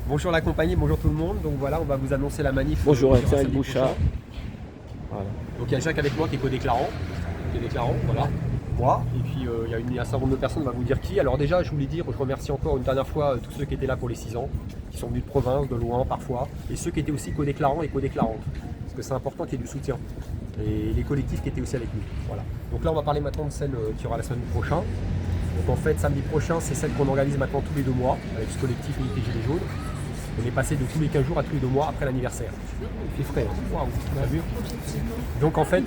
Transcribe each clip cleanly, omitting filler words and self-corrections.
Bonjour la compagnie, bonjour tout le monde. Donc voilà, on va vous annoncer la manif. Bonjour, qui aura Cyril samedi Bouchard. prochain. Voilà. Donc il y a Jacques avec moi qui est co-déclarant. Voilà. Moi. Et puis il y a un certain nombre de personnes, on va vous dire qui. Alors déjà, je voulais dire, je remercie encore une dernière fois tous ceux qui étaient là pour les 6 ans, qui sont venus de province, de loin parfois, et ceux qui étaient aussi co-déclarants et co-déclarantes. Parce que c'est important qu'il y ait du soutien. Et les collectifs qui étaient aussi avec nous. Voilà. Donc là, on va parler maintenant de celle qui aura la semaine prochaine. Donc en fait, samedi prochain, c'est celle qu'on organise maintenant tous les 2 mois, avec ce collectif Unité Gilets jaunes. On est passé de tous les 15 jours à tous les 2 mois après l'anniversaire. Il fait frais, hein. Waouh, t'as vu. Donc en fait,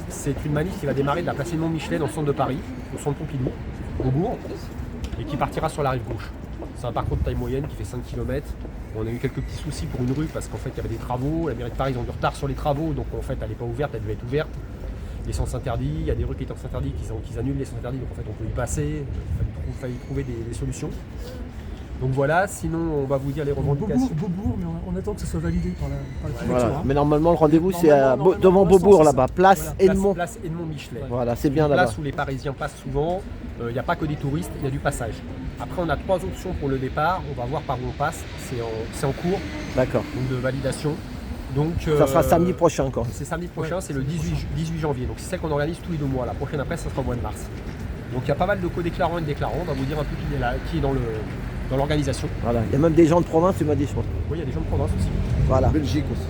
c'est une manif qui va démarrer de la place Edmond Michelet dans le centre de Paris, au centre Pompidou, au Bourg, et qui partira sur la rive gauche. C'est un parcours de taille moyenne qui fait 5 km. On a eu quelques petits soucis pour une rue parce qu'en fait il y avait des travaux, la mairie de Paris ils ont du retard sur les travaux, donc en fait elle n'est pas ouverte, elle devait être ouverte. Les sens interdits, il y a des rues qui étaient en sens interdits qui annulent les sens interdits, donc en fait on peut y passer, il fallait trouver des solutions. Donc voilà, sinon on va vous dire les revendications. Beaubourg, mais on attend que ça soit validé par la préfecture. Voilà. Hein. Mais normalement, le rendez-vous, c'est Normalement, devant pour l'instant, Beaubourg, c'est là-bas, ça. place Edmond. Place Edmond Michelet. Voilà, c'est bien Une là-bas. place où les Parisiens passent souvent, il n'y a pas que des touristes, il y a du passage. Après on a 3 options pour le départ, on va voir par où on passe, c'est en cours, D'accord. donc de validation. Donc, Ça sera samedi prochain encore. C'est samedi prochain, c'est le 18 janvier, donc c'est celle qu'on organise tous les 2 mois. La prochaine après, ça sera au mois de mars. Donc il y a pas mal de co-déclarants et de déclarants, on va vous dire un peu qui est dans l'organisation. Voilà. Il y a même des gens de province, tu m'as dit, je crois. Oui, il y a des gens de province aussi. Voilà. Belgique aussi.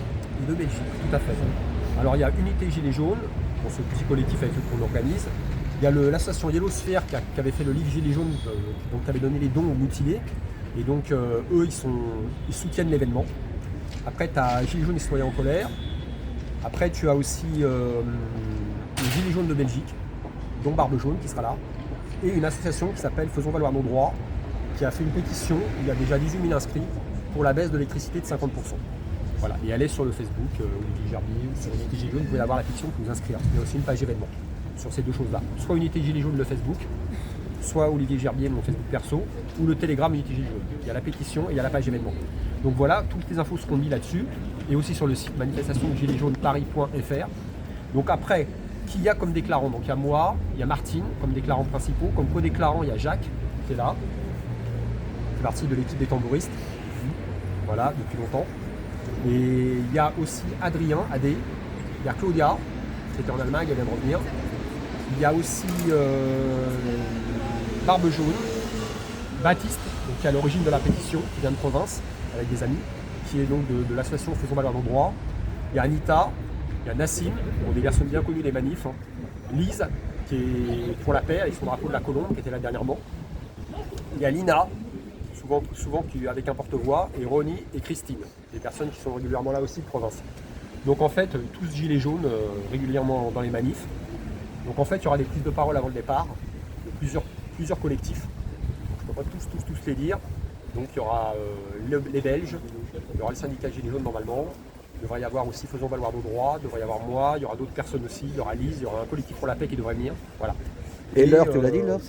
De Belgique, tout à fait. Alors il y a Unité Gilets jaunes, pour ce petit collectif avec lequel on organise. Il y a l'association Yellow Sphere qui avait fait le livre Gilets jaunes, donc qui avait donné les dons aux mutilés. Et donc eux, ils soutiennent l'événement. Après, tu as Gilets jaunes et citoyens en colère. Après, tu as aussi les Gilets jaunes de Belgique, dont Barbe Jaune qui sera là. Et une association qui s'appelle Faisons valoir nos droits, qui a fait une pétition, il y a déjà 18 000 inscrits, pour la baisse de l'électricité de 50%. Voilà, et elle est sur le Facebook, Olivier Gerbier, sur Unité Gilets jaunes, vous pouvez avoir la pétition pour vous inscrire. Il y a aussi une page événement sur ces 2 choses-là. Soit Unité Gilets jaunes, le Facebook, soit Olivier Gerbier, mon Facebook perso, ou le Telegram Unité Gilets jaunes. Il y a la pétition et il y a la page événement. Donc voilà, toutes les infos seront mises là-dessus, et aussi sur le site manifestationgiletsjaunesparis.fr. Donc après, qui y a comme déclarant? Donc il y a moi, il y a Martine comme déclarant principaux, comme co-déclarant il y a Jacques qui est là, qui fait partie de l'équipe des tambouristes, voilà, depuis longtemps. Et il y a aussi Adrien, Adé, il y a Claudia, qui était en Allemagne, elle vient de revenir. Il y a aussi Barbe Jaune, Baptiste, donc qui est à l'origine de la pétition, qui vient de province, avec des amis, qui est donc de l'association Faisons valoir nos droits. Il y a Anita, il y a Nassim, bon, des personnes bien connues des manifs. Hein. Lise, qui est pour la paix, avec son drapeau de la colombe, qui était là dernièrement. Il y a Lina, souvent qui avec un porte-voix, et Ronnie et Christine, des personnes qui sont régulièrement là aussi de province. Donc en fait, tous gilets jaunes régulièrement dans les manifs. Donc en fait, il y aura des prises de parole avant le départ, de plusieurs collectifs. Je ne peux pas tous les dire. Donc il y aura les Belges, il y aura le syndicat Gilets jaunes normalement, il devrait y avoir aussi Faisons valoir nos droits, il devrait y avoir moi, il y aura d'autres personnes aussi, il y aura Lise, il y aura un collectif pour la paix qui devrait venir. Voilà. Et l'heure, tu l'as dit, l'heure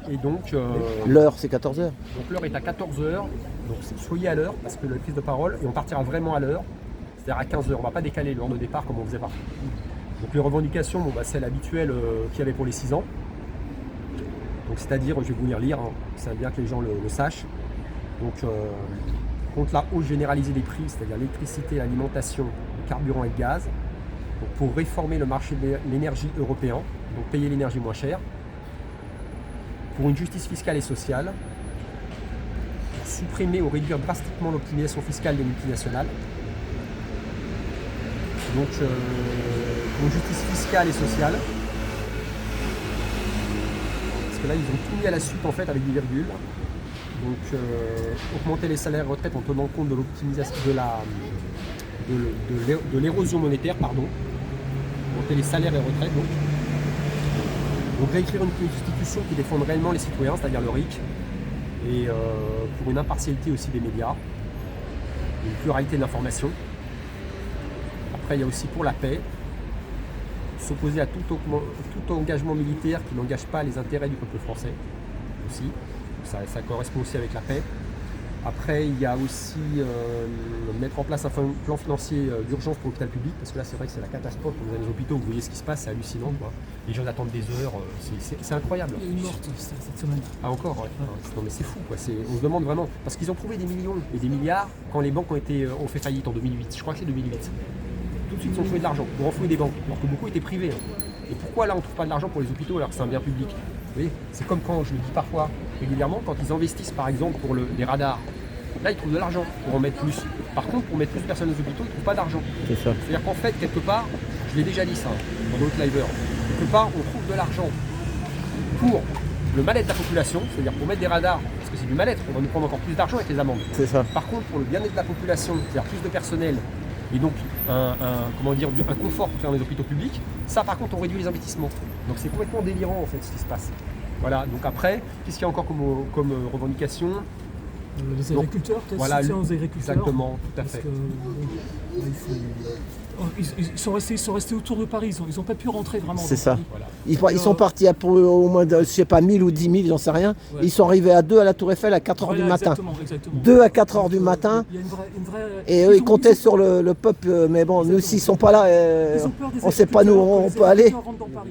Et donc, l'heure, c'est 14h. donc l'heure est à 14h, donc soyez à l'heure parce que la prise de parole, et on partira vraiment à l'heure, c'est-à-dire à 15h, on ne va pas décaler l'heure de départ comme on faisait partout. Donc les revendications, bon, c'est l'habituel qu'il y avait pour les 6 ans. Donc c'est-à-dire, je vais vous lire, hein, c'est bien que les gens le sachent. Donc contre la hausse généralisée des prix, c'est-à-dire l'électricité, l'alimentation, le carburant et le gaz, donc pour réformer le marché de l'énergie européen, donc payer l'énergie moins chère, pour une justice fiscale et sociale, pour supprimer ou réduire drastiquement l'optimisation fiscale des multinationales, donc pour une justice fiscale et sociale, parce que là ils ont tout mis à la suite en fait avec des virgules. Donc augmenter les salaires et retraites en tenant compte de l'optimisation de l'érosion monétaire, pardon. Augmenter les salaires et retraites donc réécrire une constitution qui défende réellement les citoyens, c'est-à-dire le RIC, et pour une impartialité aussi des médias, une pluralité de l'information. Après il y a aussi pour la paix, s'opposer à tout engagement militaire qui n'engage pas les intérêts du peuple français aussi. Ça correspond aussi avec la paix. Après, il y a aussi mettre en place un plan financier d'urgence pour l'hôpital public, parce que là, c'est vrai que c'est la catastrophe. Quand vous allez dans les hôpitaux, vous voyez ce qui se passe, c'est hallucinant, quoi. Les gens attendent des heures, c'est incroyable. Il y a une morte cette semaine. Ah encore, ouais. Non mais c'est fou, quoi. On se demande vraiment, parce qu'ils ont trouvé des millions et des milliards quand les banques ont fait faillite en 2008. Je crois que c'est 2008. Tout de suite, ils ont trouvé de l'argent pour renflouer des banques, alors que beaucoup étaient privés. Et pourquoi là, on ne trouve pas de l'argent pour les hôpitaux alors que c'est un bien public? Vous voyez, c'est comme quand, je le dis parfois régulièrement, quand ils investissent par exemple pour les radars. Là, ils trouvent de l'argent pour en mettre plus. Par contre, pour mettre plus de personnes aux hôpitaux, ils ne trouvent pas d'argent. C'est ça. C'est-à-dire qu'en fait, quelque part, je l'ai déjà dit ça dans d'autres liveurs, quelque part, on trouve de l'argent pour le mal-être de la population, c'est-à-dire pour mettre des radars, parce que c'est du mal-être, on va nous prendre encore plus d'argent avec les amendes. C'est ça. Par contre, pour le bien-être de la population, c'est-à-dire plus de personnel, et donc un confort pour faire des hôpitaux publics, ça par contre, on réduit les investissements. Donc c'est complètement délirant en fait ce qui se passe. Voilà, donc après, qu'est-ce qu'il y a encore comme revendication? Les agriculteurs, peut-être voilà, soutien aux agriculteurs. Exactement, tout à fait. Ils sont restés autour de Paris, ils n'ont pas pu rentrer vraiment. C'est ça. Voilà. Ils sont partis à pour au moins, je sais pas, 1000 ou 10 000, j'en sais rien. Ouais. Ils sont arrivés à 2 à la Tour Eiffel à 4 h du matin. Exactement. 2 à 4 h du matin. Il y a une vraie... Et eux, ils comptaient sur le peuple. Mais bon, nous, s'ils sont pas là, on ne sait pas nous, on peut aller. Dans Paris.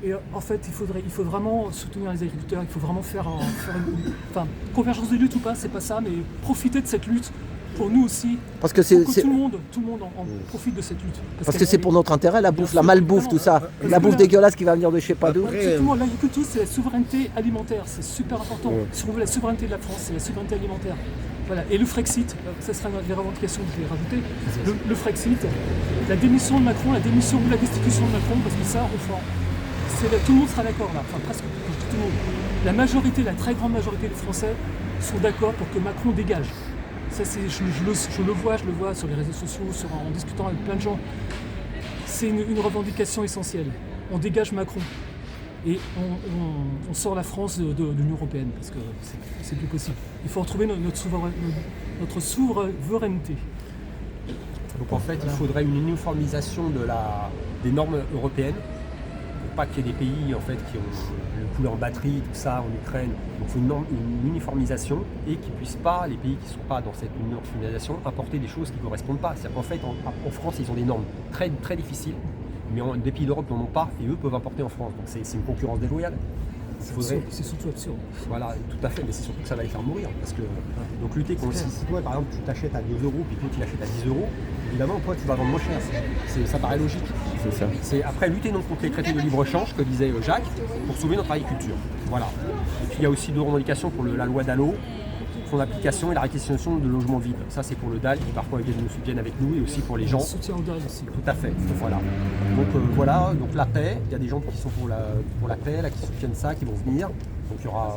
Et en fait, il faut vraiment soutenir les agriculteurs, il faut vraiment faire une convergence des luttes ou pas, c'est pas ça, mais profiter de cette lutte pour nous aussi. Parce que tout le monde en profite de cette lutte. Parce que c'est pour notre intérêt, la bouffe, la malbouffe, tout ça. La bouffe dégueulasse qui va venir de je sais pas d'où. Exactement, l'agriculture, c'est la souveraineté alimentaire, c'est super important. Si on veut la souveraineté de la France, c'est la souveraineté alimentaire. Voilà. Et le Frexit, ça sera une des revendications que je vais rajouter. Le Frexit, la démission de Macron, la démission ou la destitution de Macron, parce que ça, au fond, tout le monde sera d'accord là, enfin presque tout le monde. La majorité, la très grande majorité des Français sont d'accord pour que Macron dégage. Ça, je le vois sur les réseaux sociaux, en discutant avec plein de gens. C'est une revendication essentielle. On dégage Macron et on sort la France de l'Union européenne parce que c'est plus possible. Il faut retrouver notre souveraineté. Donc en fait, il faudrait une uniformisation des normes européennes. Pas qu'il y ait des pays en fait qui ont le poulet en batterie, tout ça en Ukraine. Donc il faut une uniformisation et qu'ils ne puissent pas, les pays qui ne sont pas dans cette uniformisation, importer des choses qui ne correspondent pas. C'est-à-dire qu'en fait, en France, ils ont des normes très, très difficiles, mais des pays d'Europe n'en ont pas et eux peuvent importer en France. Donc c'est une concurrence déloyale. C'est surtout absurde. Voilà, tout à fait, mais c'est surtout que ça va les faire mourir. Parce que, donc lutter contre si toi par exemple tu t'achètes à 2 € puis toi tu l'achètes à 10 €, évidemment toi tu vas vendre moins cher. Ça paraît logique. C'est ça. C'est après lutter donc contre les traités de libre-échange que disait Jacques pour sauver notre agriculture. Voilà. Et puis il y a aussi 2 revendications pour la loi Dallot, son application et la réquisition de logements vides. Ça c'est pour le DAL qui parfois nous soutiennent avec nous et aussi pour les gens. Le soutien au DAL aussi. Tout à fait. Voilà. Donc voilà, donc la paix, il y a des gens qui sont pour la paix, là, qui soutiennent ça, qui vont venir. Donc il y aura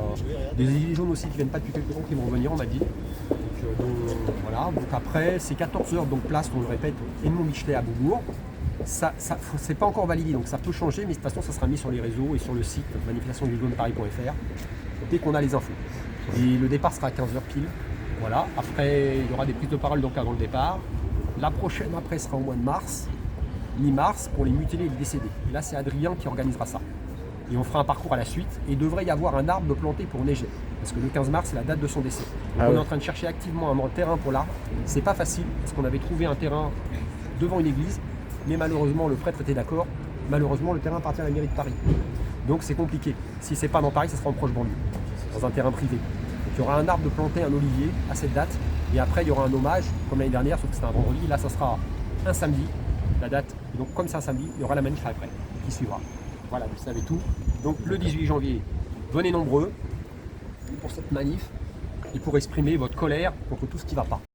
des gilets jaunes aussi qui viennent pas depuis quelques temps qui vont venir, on m'a dit. Donc voilà. Donc après, c'est 14 h donc place, on le répète, Edmond Michelet à Beaubourg. Ça c'est pas encore validé, donc ça peut changer, mais de toute façon ça sera mis sur les réseaux et sur le site manifestationsgiletsjaunesparis.fr dès qu'on a les infos. Et le départ sera à 15 h pile. Voilà. Après, il y aura des prises de parole donc avant le départ. La prochaine après sera au mois de mars, mi-mars, pour les mutilés et les décédés. Et là, c'est Adrien qui organisera ça. Et on fera un parcours à la suite. Et il devrait y avoir un arbre de planté pour neiger. Parce que le 15 mars, c'est la date de son décès. Donc on est en train de chercher activement un terrain pour l'arbre. C'est pas facile, parce qu'on avait trouvé un terrain devant une église. Mais malheureusement, le prêtre était d'accord. Malheureusement, le terrain appartient à la mairie de Paris. Donc c'est compliqué. Si c'est pas dans Paris, ça sera en proche banlieue, dans un terrain privé. Donc il y aura un arbre de planté, un olivier à cette date. Et après, il y aura un hommage, comme l'année dernière, sauf que c'était un vendredi. Là, ça sera un samedi, la date. Et donc, comme c'est un samedi, il y aura la manif après, qui suivra. Voilà, vous savez tout. Donc, le 18 janvier, venez nombreux pour cette manif et pour exprimer votre colère contre tout ce qui ne va pas.